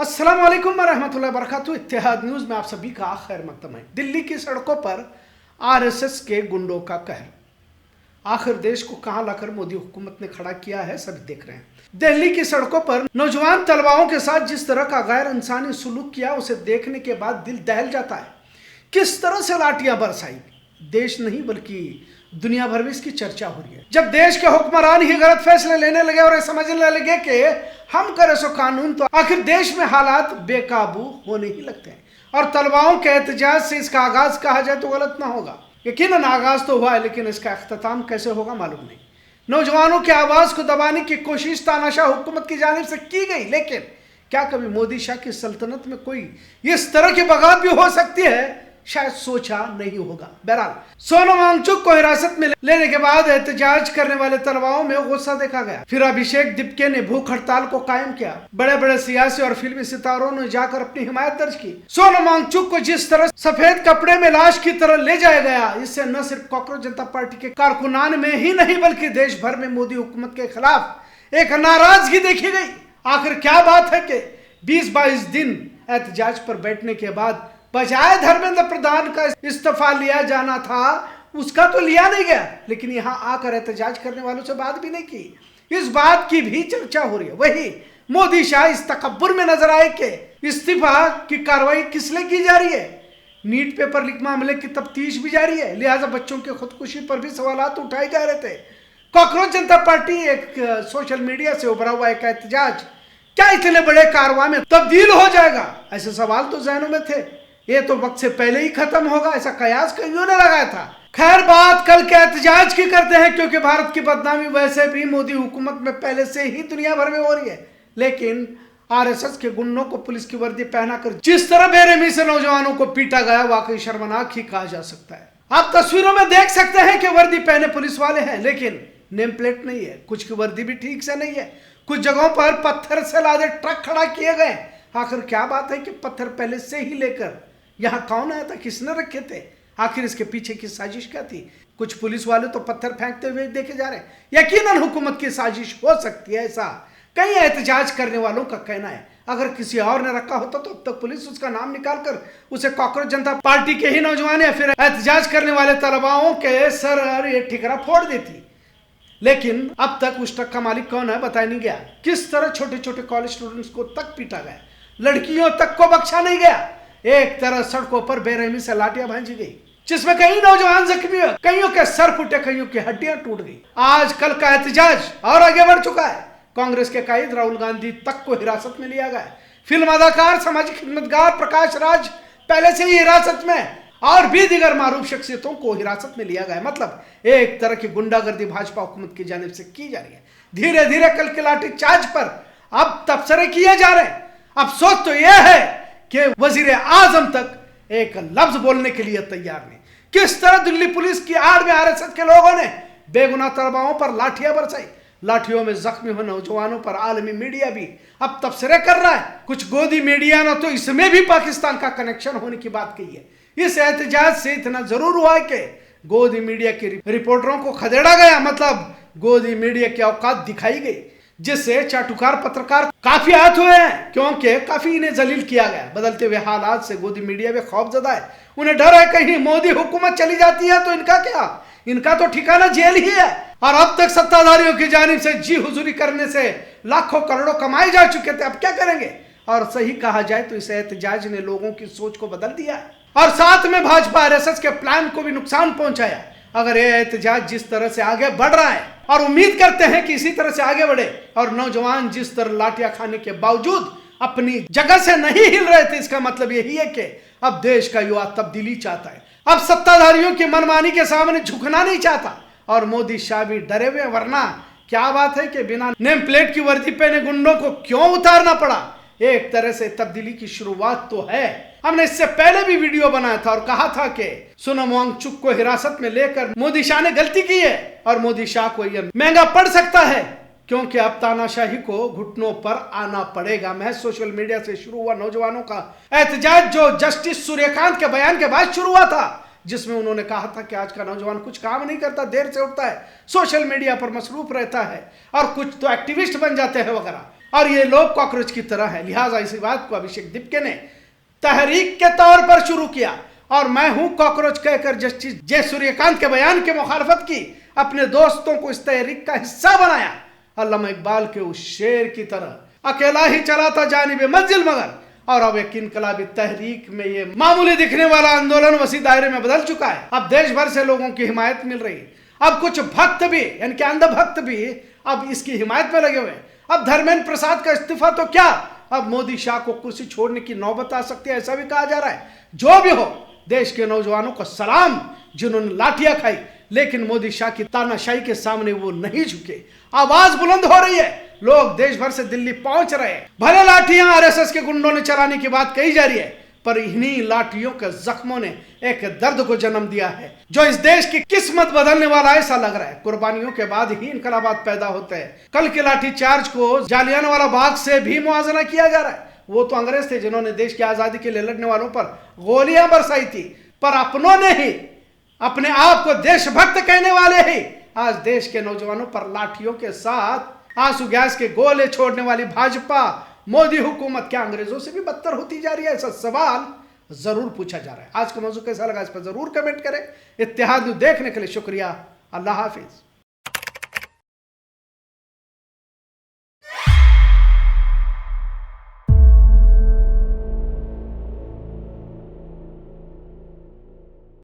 अस्सलाम वालेकुम वरहमतुल्लाहि वबरकातुहू। इत्तेहाद न्यूज़ में आप सभी का खैर मकदम है। दिल्ली की सड़कों पर आरएसएस के गुंडों का कहर। आखिर देश को कहां लाकर मोदी हुकूमत ने खड़ा किया है, सभी देख रहे हैं। दिल्ली की सड़कों पर नौजवान तलवाओं के साथ जिस तरह का गैर इंसानी सुलूक किया, उसे देखने के बाद दिल दहल जाता है। किस तरह से लाठियां बरसाई, देश नहीं बल्कि दुनिया भर में इसकी चर्चा हो रही है। जब देश के हुक्मरान ही गलत फैसले लेने लगे और समझने लगे कि हम करे सो कानून, तो आखिर देश में हालात बेकाबू होने ही लगते हैं। और तलवारों के एहतजाज से इसका आगाज कहा जाए तो गलत ना होगा। यकीनन आगाज तो हुआ है, लेकिन इसका अख्ताम कैसे होगा मालूम नहीं। नौजवानों की आवाज को दबाने की कोशिश तानाशाह हुकूमत की जानिब से की गई, लेकिन क्या कभी मोदी शाह की सल्तनत में कोई इस तरह की बगावत भी हो सकती है? शायद सोचा नहीं होगा। बहरहाल सोनम वांगचुक को हिरासत में लेने के बाद एहतजाज करने वाले तलवारों में गुस्सा देखा गया। फिर अभिषेक दिप्के ने भूख हड़ताल को कायम किया। बड़े बड़े सियासी और फिल्मी सितारों ने जाकर अपनी हिमायत दर्ज की। सोनम वांगचुक को जिस तरह सफेद कपड़े में लाश की तरह ले जाया गया, इससे न सिर्फ कांग्रेस जनता पार्टी के कारकुनान में ही नहीं बल्कि देश भर में मोदी हुकूमत के खिलाफ एक नाराजगी देखी गई। आखिर क्या बात है कि 20-22 दिन एहतजाज पर बैठने के बाद बजाय धर्मेंद्र प्रधान का इस्तीफा लिया जाना था, उसका तो लिया नहीं गया, लेकिन यहां आकर एहतजाज करने वालों से बात भी नहीं की। इस बात की भी चर्चा हो रही है। वही मोदी शाह इस तकब्बुर में नजर आए कि इस्तीफा की कार्रवाई किस लिए की जा रही है। नीट पेपर लीक मामले की तफ्तीश भी जारी है, लिहाजा बच्चों की खुदकुशी पर भी सवालात उठाए जा रहे थे। कांग्रेस जनता पार्टी एक सोशल मीडिया से उभरा हुआ एक एहतजाज क्या इतने बड़े कार्रवाई में तब्दील हो जाएगा, ऐसे सवाल तो जहनों में थे। ये तो वक्त से पहले ही खत्म होगा, ऐसा कयास कईयों ने लगाया था। खैर, बात कल के एहतजाज की करते हैं, क्योंकि भारत की बदनामी वैसे भी मोदी हुकूमत में पहले से ही दुनिया भर में हो रही है। लेकिन आरएसएस के गुंडों को पुलिस की वर्दी पहनाकर जिस तरह बेरहमी से नौजवानों को पीटा गया, वाकई शर्मनाक ही कहा जा सकता है। आप तस्वीरों में देख सकते हैं कि वर्दी पहने पुलिस वाले हैं, लेकिन नेम प्लेट नहीं है। कुछ की वर्दी भी ठीक से नहीं है। कुछ जगहों पर पत्थर से लादे ट्रक खड़ा किए गए। आखिर क्या बात है कि पत्थर पहले से ही लेकर यहाँ कौन आया था, किसने रखे थे? आखिर इसके पीछे की साजिश क्या थी? कुछ पुलिस वाले तो पत्थर फेंकते हुए देखे जा रहे हैं। यकीनन हुकूमत की साजिश हो सकती है, ऐसा कई एहतजाज करने वालों का कहना है। अगर किसी और ने रखा होता तो अब तक पुलिस उसका नाम निकालकर उसे कांग्रेस जनता पार्टी के ही नौजवान या फिर एहतजाज करने वाले तलवाओं के सर ये ठिकरा फोड़ देती। लेकिन अब तक उस ट्रक का मालिक कौन है बताया नहीं गया। किस तरह छोटे छोटे कॉलेज स्टूडेंट्स को तक पीटा गया, लड़कियों तक को बख्शा नहीं गया। एक तरह सड़कों पर बेरहमी से लाठियां भांजी गई, जिसमें कई नौजवान जख्मी हुए, कईयों के सर फूटे, कईयों की हड्डियां टूट गई। आज कल का एहतजाज और आगे बढ़ चुका है। कांग्रेस के कायद राहुल गांधी तक को हिरासत में लिया गया। फिल्म अदाकार, सामाजिक खिदमतगार प्रकाश राज पहले से ही हिरासत में, और भी दीगर मारूफ शख्सियतों को हिरासत में लिया गया। मतलब एक तरह की गुंडागर्दी भाजपा हुकूमत की जानिब से की जा रही है। धीरे धीरे कल के लाठी चार्ज पर अब तबसरे किए जा रहे हैं। अफसोस तो यह है कि वजीर आजम तक एक लफ्ज बोलने के लिए तैयार नहीं। किस तरह दिल्ली पुलिस की आड़ में आरएसएस के लोगों ने बेगुनाह तलवाओं पर लाठियां बरसाई। लाठियों में जख्मी हुए नौजवानों पर आलमी मीडिया भी अब तबसरे कर रहा है। कुछ गोदी मीडिया ने तो इसमें भी पाकिस्तान का कनेक्शन होने की बात कही है। इस एहतजाज से इतना जरूर हुआ है कि गोदी मीडिया के रिपोर्टरों को खदेड़ा गया, मतलब गोदी मीडिया की औकात दिखाई गई, जिससे चाटुकार पत्रकार काफी आहत हुए हैं, क्योंकि काफी इन्हें जलील किया गया। बदलते हुए हालात से गोदी मीडिया में खौफजदा है। उन्हें डर है कहीं मोदी हुकूमत चली जाती है तो इनका क्या, इनका तो ठिकाना जेल ही है। और अब तक सत्ताधारियों की जानिब से जी हुजूरी करने से लाखों करोड़ों कमाए जा चुके थे, अब क्या करेंगे? और सही कहा जाए तो इस एहतजाज ने लोगों की सोच को बदल दिया है और साथ में भाजपा आरएसएस के प्लान को भी नुकसान पहुंचाया। अगर यह एहतजाज जिस तरह से आगे बढ़ रहा है, और उम्मीद करते हैं कि इसी तरह से आगे बढ़े, और नौजवान जिस तरह लाठियां खाने के बावजूद अपनी जगह से नहीं हिल रहे थे, इसका मतलब यही है कि अब देश का युवा तब्दीली चाहता है। अब सत्ताधारियों की मनमानी के सामने झुकना नहीं चाहता, और मोदी शाह भी डरे हुए। वरना क्या बात है कि बिना नेम प्लेट की वर्दी पहने गुंडों को क्यों उतारना पड़ा? एक तरह से तब्दीली की शुरुआत तो है। हमने इससे पहले भी वीडियो बनाया था और कहा था कि सोनम वांगचुक को हिरासत में लेकर मोदी शाह ने गलती की है, और मोदी शाह को यह महंगा पड़ सकता है, क्योंकि अब तानाशाही को घुटनों पर आना पड़ेगा। महज सोशल मीडिया से शुरू हुआ नौजवानों का एहतजाज, जो जस्टिस सूर्यकांत के बयान के बाद शुरू हुआ था, जिसमें उन्होंने कहा था कि आज का नौजवान कुछ काम नहीं करता, देर से उठता है, सोशल मीडिया पर मसरूफ रहता है, और कुछ तो एक्टिविस्ट बन जाते हैं वगैरह। और ये लोग कॉकरोच की तरह है। लिहाजा इसी बात को अभिषेक दीपके ने तहरीक के तौर पर शुरू किया और मैं हूं कॉकरोच कहकर जस्टिस जे सूर्यकांत के बयान की मुखालफत की, अपने दोस्तों को इस तहरीक का हिस्सा बनाया। अल्लामा इकबाल के उस शेर की तरह अकेला ही चला था जानिबे मंजिल मगर, और अब एक इनकलाबी तहरीक में ये मामूली दिखने वाला आंदोलन वसी दायरे में बदल चुका है। अब देश भर से लोगों की हिमायत मिल रही है। अब कुछ भक्त भी, यानी कि अंध भक्त भी अब इसकी हिमायत में लगे हुए हैं। अब धर्मेंद्र प्रसाद का इस्तीफा तो क्या, अब मोदी शाह को कुर्सी छोड़ने की नौबत आ सकती है, ऐसा भी कहा जा रहा है। जो भी हो, देश के नौजवानों को सलाम जिन्होंने लाठियां खाई, लेकिन मोदी शाह की तानाशाही के सामने वो नहीं झुके। आवाज बुलंद हो रही है, लोग देश भर से दिल्ली पहुंच रहे हैं। भले लाठियां आरएसएस के गुंडों ने चलाने की बात कही जा रही है, पर इन्हीं लाठियों के जख्मों ने एक दर्द को जन्म दिया है जो इस देश की किस्मत बदलने वाला ऐसा लग रहा है। कुर्बानियों के बाद ही इनकलाबात पैदा होते हैं। कल के लाठी चार्ज को जालियानवाला बाग से भी मुआवजा किया जा रहा है। वो तो अंग्रेज थे जिन्होंने देश की आजादी के लिए लड़ने वालों पर गोलियां बरसाई थी, पर अपनों ने ही, अपने आप को देशभक्त कहने वाले ही आज देश के नौजवानों पर लाठियों के साथ आंसू गैस के गोले छोड़ने वाली भाजपा मोदी हुकूमत क्या अंग्रेजों से भी बदतर होती जा रही है? ऐसा सवाल जरूर पूछा जा रहा है। आज का मौजू कैसा लगा इस पर जरूर कमेंट करें। इत्तेहाद देखने के लिए शुक्रिया। अल्लाह हाफिज।